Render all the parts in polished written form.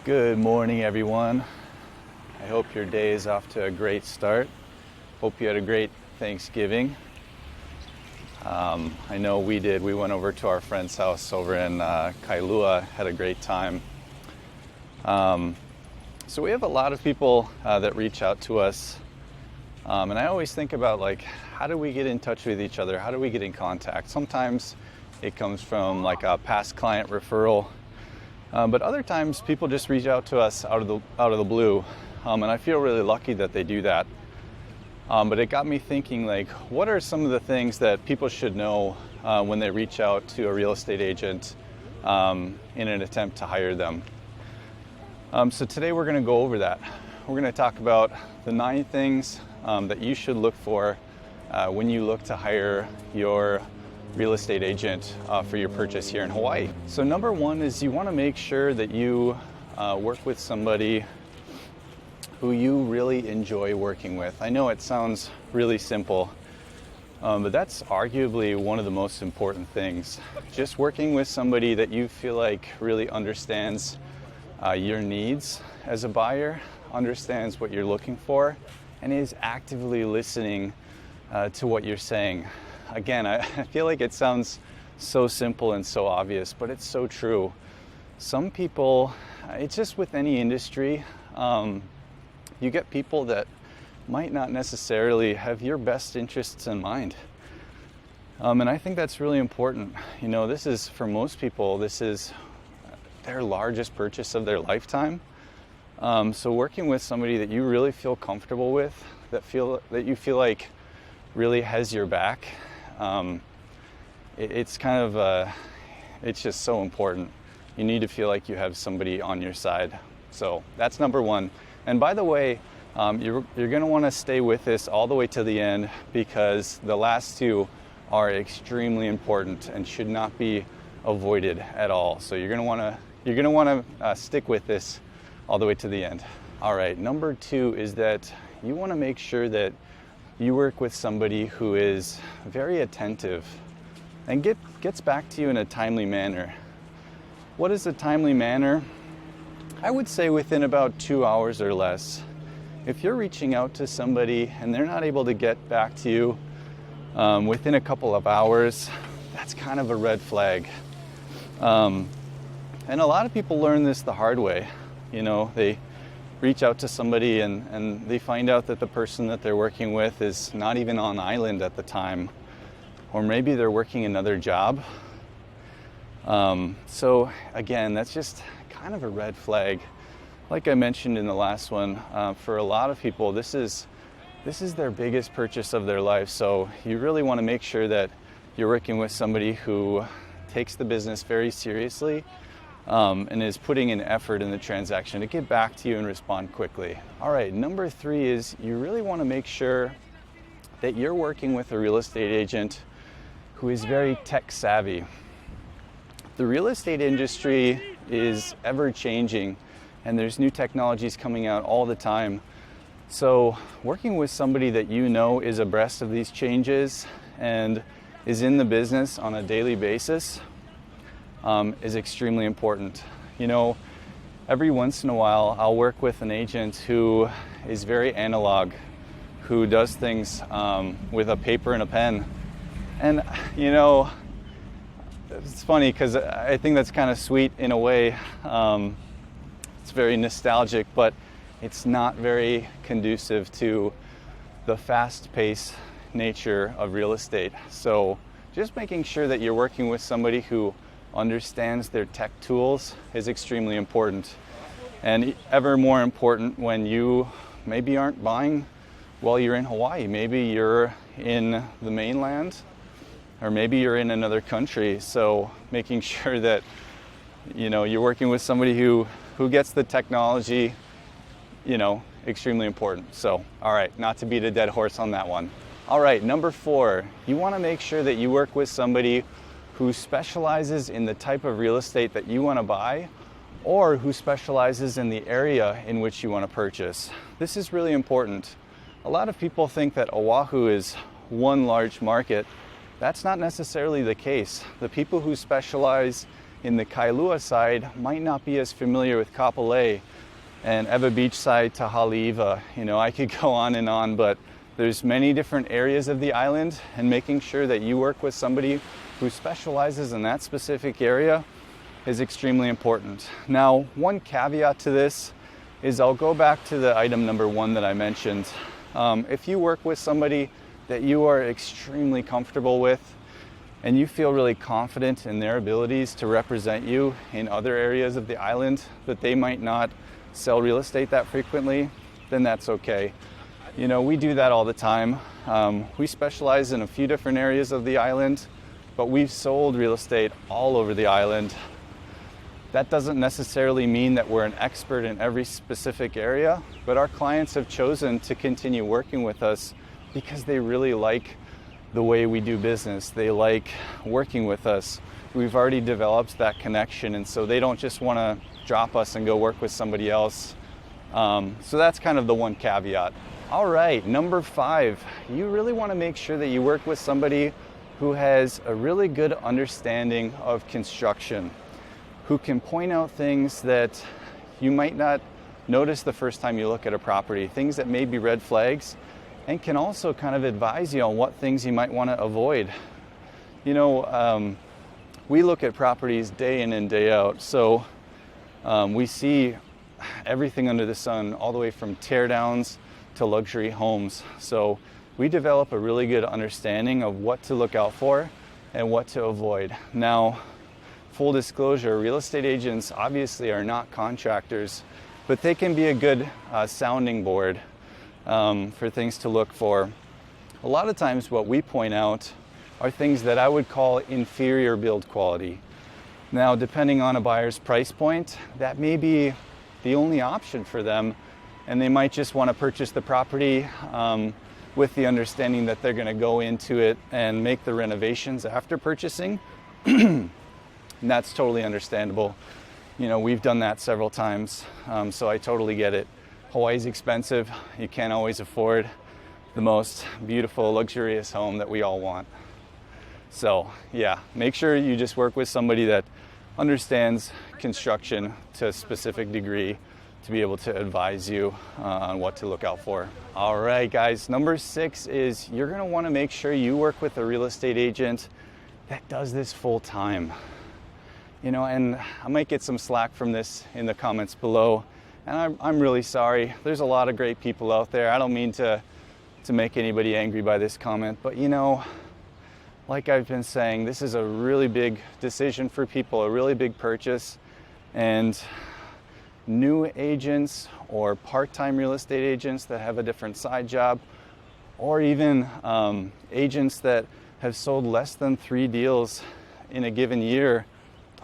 Good morning, everyone. I hope your day is off to a great start. Hope you had a great Thanksgiving. I know we did. We went over to our friend's house over in Kailua, had a great time. So we have a lot of people that reach out to us. And I always think about, like, how do we get in touch with each other? How do we get in contact? Sometimes it comes from like a past client referral. But other times people just reach out to us out of the blue, and I feel really lucky that they do that. But it got me thinking, like, what are some of the things that people should know when they reach out to a real estate agent in an attempt to hire them? So today we're going to go over that. We're going to talk about the 9 things that you should look for when you look to hire your real estate agent for your purchase here in Hawaii. So number 1 is you want to make sure that you work with somebody who you really enjoy working with. I know it sounds really simple, but that's arguably one of the most important things. Just working with somebody that you feel like really understands your needs as a buyer, understands what you're looking for, and is actively listening to what you're saying. Again, I feel like it sounds so simple and so obvious, but it's so true. Some people, it's just with any industry, you get people that might not necessarily have your best interests in mind. And I think that's really important. You know, this is, for most people, this is their largest purchase of their lifetime. So working with somebody that you really feel comfortable with, that you feel like really has your back, it's just so important. You need to feel like you have somebody on your side. So that's number 1. And by the way, you're going to want to stay with this all the way to the end, because the last 2 are extremely important and should not be avoided at all. So you're going to want to stick with this all the way to the end. All right, number 2 is that you want to make sure that you work with somebody who is very attentive and gets back to you in a timely manner. What is a timely manner? I would say within about 2 hours or less. If you're reaching out to somebody and they're not able to get back to you within a couple of hours, that's kind of a red flag. And a lot of people learn this the hard way. You know, they reach out to somebody and they find out that the person that they're working with is not even on island at the time, or maybe they're working another job. So again, that's just kind of a red flag. Like I mentioned in the last one, for a lot of people, this is their biggest purchase of their life. So you really want to make sure that you're working with somebody who takes the business very seriously, and is putting in effort in the transaction to get back to you and respond quickly. All right, number 3 is you really want to make sure that you're working with a real estate agent who is very tech savvy. The real estate industry is ever changing, and there's new technologies coming out all the time. So working with somebody that you know is abreast of these changes and is in the business on a daily basis is extremely important. You know, every once in a while I'll work with an agent who is very analog, who does things with a paper and a pen. And you know, it's funny because I think that's kind of sweet in a way. It's very nostalgic, but it's not very conducive to the fast-paced nature of real estate. So just making sure that you're working with somebody who understands their tech tools is extremely important, and ever more important when you maybe aren't buying while you're in Hawaii. Maybe you're in the mainland, or maybe you're in another country. So making sure that, you know, you're working with somebody who gets the technology, you know, extremely important. So, all right, not to beat a dead horse on that one. All right, number 4, you want to make sure that you work with somebody who specializes in the type of real estate that you want to buy, or who specializes in the area in which you want to purchase. This is really important. A lot of people think that Oahu is one large market. That's not necessarily the case. The people who specialize in the Kailua side might not be as familiar with Kapolei and Ewa Beach side to Haleiwa. You know, I could go on, but there's many different areas of the island, and making sure that you work with somebody who specializes in that specific area is extremely important. Now, one caveat to this is I'll go back to the item number 1 that I mentioned. If you work with somebody that you are extremely comfortable with and you feel really confident in their abilities to represent you in other areas of the island, but they might not sell real estate that frequently, then that's okay. You know, we do that all the time. We specialize in a few different areas of the island, but we've sold real estate all over the island. That doesn't necessarily mean that we're an expert in every specific area, but our clients have chosen to continue working with us because they really like the way we do business. They like working with us. We've already developed that connection, and so they don't just want to drop us and go work with somebody else. So that's kind of the one caveat. All right, number 5, you really want to make sure that you work with somebody who has a really good understanding of construction, who can point out things that you might not notice the first time you look at a property, things that may be red flags, and can also kind of advise you on what things you might want to avoid. You know, we look at properties day in and day out, so we see everything under the sun, all the way from teardowns to luxury homes. So we develop a really good understanding of what to look out for and what to avoid. Now, full disclosure, real estate agents obviously are not contractors, but they can be a good sounding board for things to look for. A lot of times what we point out are things that I would call inferior build quality. Now, depending on a buyer's price point, that may be the only option for them, and they might just want to purchase the property with the understanding that they're going to go into it and make the renovations after purchasing. And that's totally understandable. You know, we've done that several times, so I totally get it. Hawaii's expensive. You can't always afford the most beautiful, luxurious home that we all want. So yeah, make sure you just work with somebody that understands construction to a specific degree to be able to advise you on what to look out for. All right, guys, number 6 is you're gonna wanna make sure you work with a real estate agent that does this full time. You know, and I might get some slack from this in the comments below, and I'm really sorry. There's a lot of great people out there. I don't mean to make anybody angry by this comment, but you know, like I've been saying, this is a really big decision for people, a really big purchase, and new agents or part-time real estate agents that have a different side job, or even agents that have sold less than 3 deals in a given year,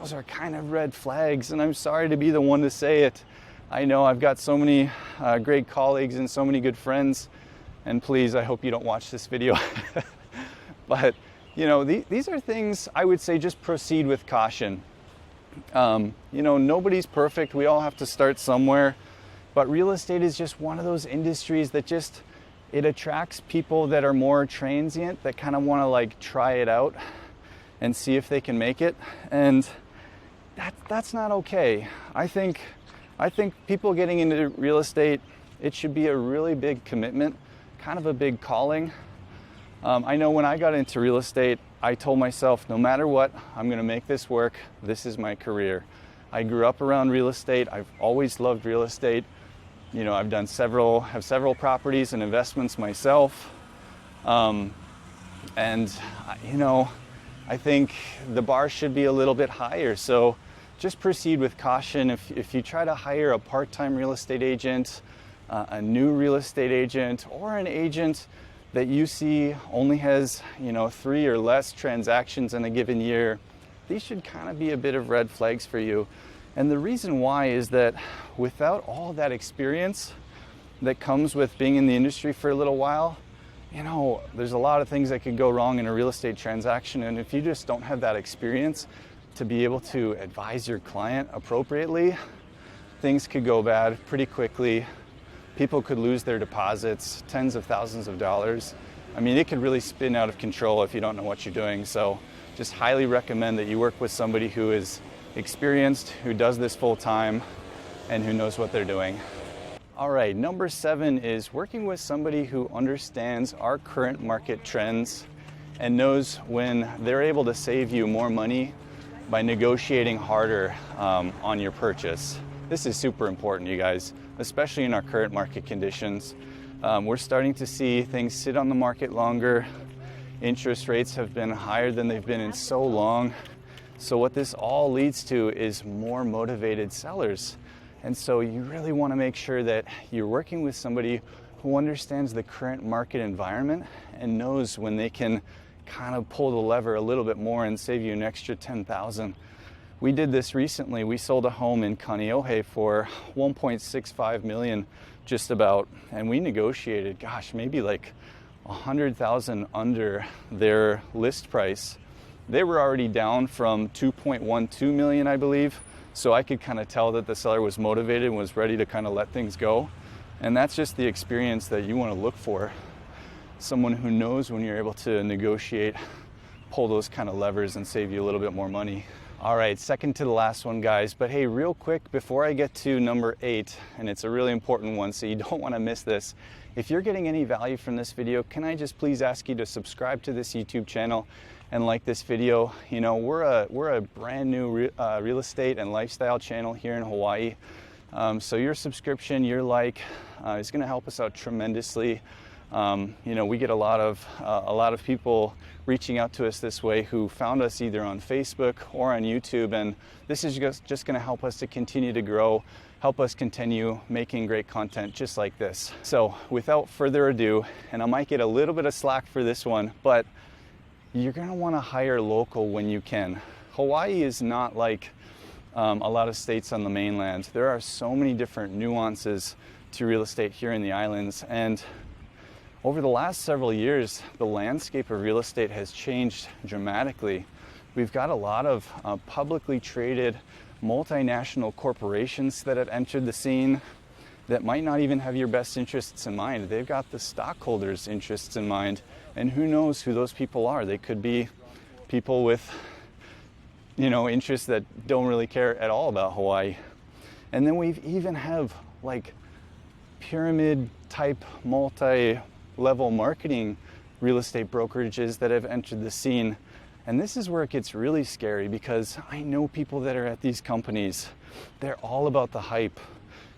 those are kind of red flags, and I'm sorry to be the one to say it. I know I've got so many great colleagues and so many good friends, and please, I hope you don't watch this video. But you know, these are things I would say just proceed with caution. You know, nobody's perfect. We all have to start somewhere, but real estate is just one of those industries that just, it attracts people that are more transient, that kind of want to like try it out and see if they can make it, and that's not okay. I think people getting into real estate, it should be a really big commitment, kind of a big calling. I know when I got into real estate, I told myself, no matter what, I'm going to make this work. This is my career. I grew up around real estate. I've always loved real estate. You know, I've done have several properties and investments myself. And you know, I think the bar should be a little bit higher. So just proceed with caution. If you try to hire a part-time real estate agent, a new real estate agent, or an agent that you see only has, you know, 3 or less transactions in a given year, these should kind of be a bit of red flags for you. And the reason why is that without all that experience that comes with being in the industry for a little while, you know, there's a lot of things that could go wrong in a real estate transaction. And if you just don't have that experience to be able to advise your client appropriately, things could go bad pretty quickly. People could lose their deposits, tens of thousands of dollars. I mean, it could really spin out of control if you don't know what you're doing. So just highly recommend that you work with somebody who is experienced, who does this full time, and who knows what they're doing. All right, number 7 is working with somebody who understands our current market trends and knows when they're able to save you more money by negotiating harder on your purchase. This is super important, you guys, especially in our current market conditions. We're starting to see things sit on the market longer. Interest rates have been higher than they've been in so long. So what this all leads to is more motivated sellers. And so you really want to make sure that you're working with somebody who understands the current market environment and knows when they can kind of pull the lever a little bit more and save you an extra $10,000. We did this recently. We sold a home in Kaneohe for $1.65 million just about, and we negotiated, gosh, maybe like $100,000 under their list price. They were already down from $2.12 million, I believe. So I could kind of tell that the seller was motivated and was ready to kind of let things go. And that's just the experience that you want to look for. Someone who knows when you're able to negotiate, pull those kind of levers and save you a little bit more money. All right, second to the last one, guys. But hey, real quick, before I get to number 8, and it's a really important one, so you don't want to miss this. If you're getting any value from this video, can I just please ask you to subscribe to this YouTube channel and like this video? You know, we're a brand new real estate and lifestyle channel here in Hawaii. So your subscription, your like, is going to help us out tremendously. You know, we get a lot of people reaching out to us this way who found us either on Facebook or on YouTube, and this is just going to help us to continue to grow, help us continue making great content just like this. So without further ado, and I might get a little bit of slack for this one, but you're going to want to hire local when you can. Hawaii is not like a lot of states on the mainland. There are so many different nuances to real estate here in the islands, and over the last several years, the landscape of real estate has changed dramatically. We've got a lot of publicly traded multinational corporations that have entered the scene that might not even have your best interests in mind. They've got the stockholders' interests in mind, and who knows who those people are. They could be people with, you know, interests that don't really care at all about Hawaii. And then we even have like pyramid type multi-level marketing real estate brokerages that have entered the scene. And this is where it gets really scary, because I know people that are at these companies. They're all about the hype.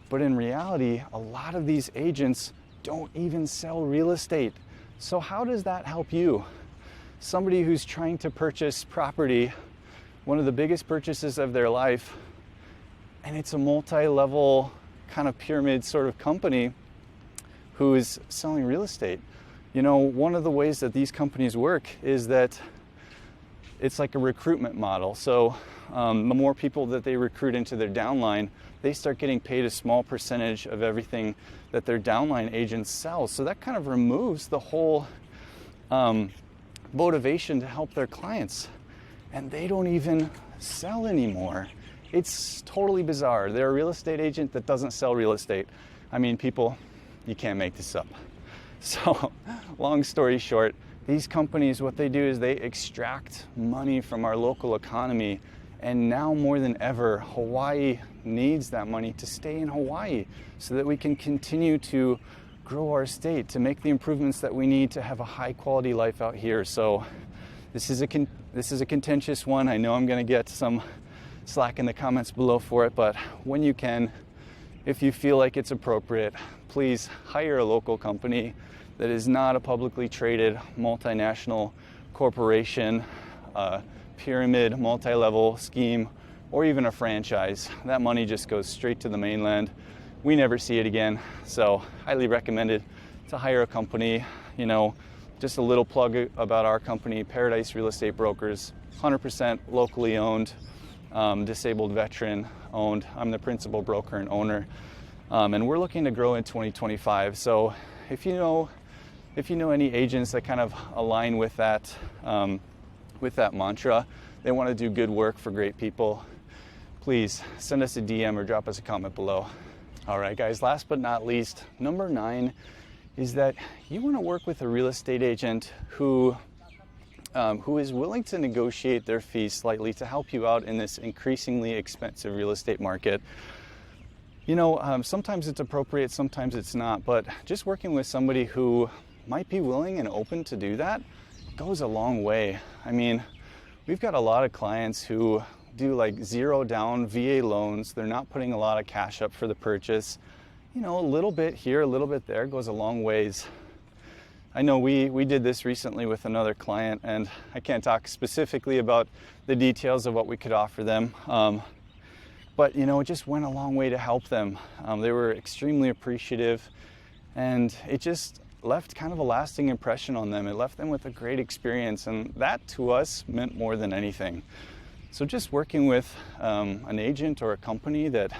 But in reality, a lot of these agents don't even sell real estate. So how does that help you? Somebody who's trying to purchase property, one of the biggest purchases of their life, and it's a multi-level kind of pyramid sort of company who is selling real estate. You know, one of the ways that these companies work is that it's like a recruitment model. So the more people that they recruit into their downline, they start getting paid a small percentage of everything that their downline agents sell. So that kind of removes the whole motivation to help their clients. And they don't even sell anymore. It's totally bizarre. They're a real estate agent that doesn't sell real estate. I mean, people, you can't make this up. So long story short, these companies, what they do is they extract money from our local economy. And now more than ever, Hawaii needs that money to stay in Hawaii so that we can continue to grow our state, to make the improvements that we need to have a high quality life out here. So this is a contentious one. I know I'm going to get some slack in the comments below for it, but when you can, if you feel like it's appropriate, please hire a local company that is not a publicly traded multinational corporation, pyramid, multi-level scheme, or even a franchise. That money just goes straight to the mainland. We never see it again. So highly recommended to hire a company. You know, just a little plug about our company, Paradise Real Estate Brokers, 100% locally owned, disabled veteran owned. I'm the principal broker and owner. And we're looking to grow in 2025. So if you know any agents that kind of align with that mantra, they want to do good work for great people, please send us a DM or drop us a comment below. All right, guys, last but not least, number 9 is that you want to work with a real estate agent who who is willing to negotiate their fees slightly to help you out in this increasingly expensive real estate market. You know, sometimes it's appropriate, sometimes it's not, but just working with somebody who might be willing and open to do that goes a long way. I mean, we've got a lot of clients who do like 0 down VA loans. They're not putting a lot of cash up for the purchase. You know, a little bit here, a little bit there goes a long ways. I know we did this recently with another client, and I can't talk specifically about the details of what we could offer them. But you know, it just went a long way to help them. They were extremely appreciative, and it just left kind of a lasting impression on them. It left them with a great experience, and that to us meant more than anything. So just working with an agent or a company that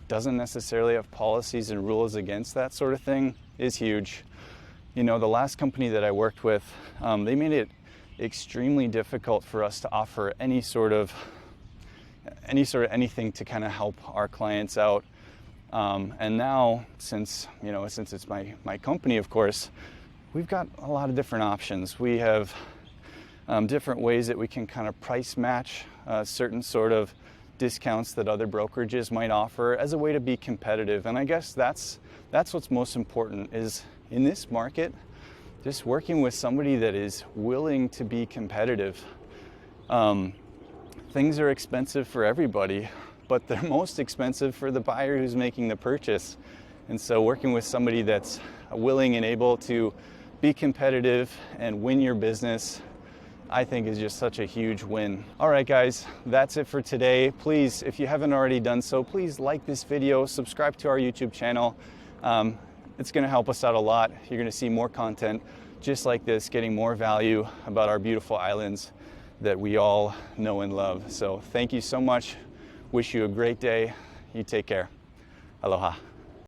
doesn't necessarily have policies and rules against that sort of thing is huge. You know, the last company that I worked with, they made it extremely difficult for us to offer any sort of anything to kind of help our clients out. And now, since it's my company, of course, we've got a lot of different options. We have different ways that we can kind of price match certain sort of discounts that other brokerages might offer as a way to be competitive. And I guess that's what's most important, is in this market, just working with somebody that is willing to be competitive. Things are expensive for everybody, but they're most expensive for the buyer who's making the purchase. And so working with somebody that's willing and able to be competitive and win your business, I think is just such a huge win. All right, guys, that's it for today. Please, if you haven't already done so, please like this video, subscribe to our YouTube channel. It's gonna help us out a lot. You're gonna see more content just like this, getting more value about our beautiful islands that we all know and love. So thank you so much. Wish you a great day. You take care. Aloha.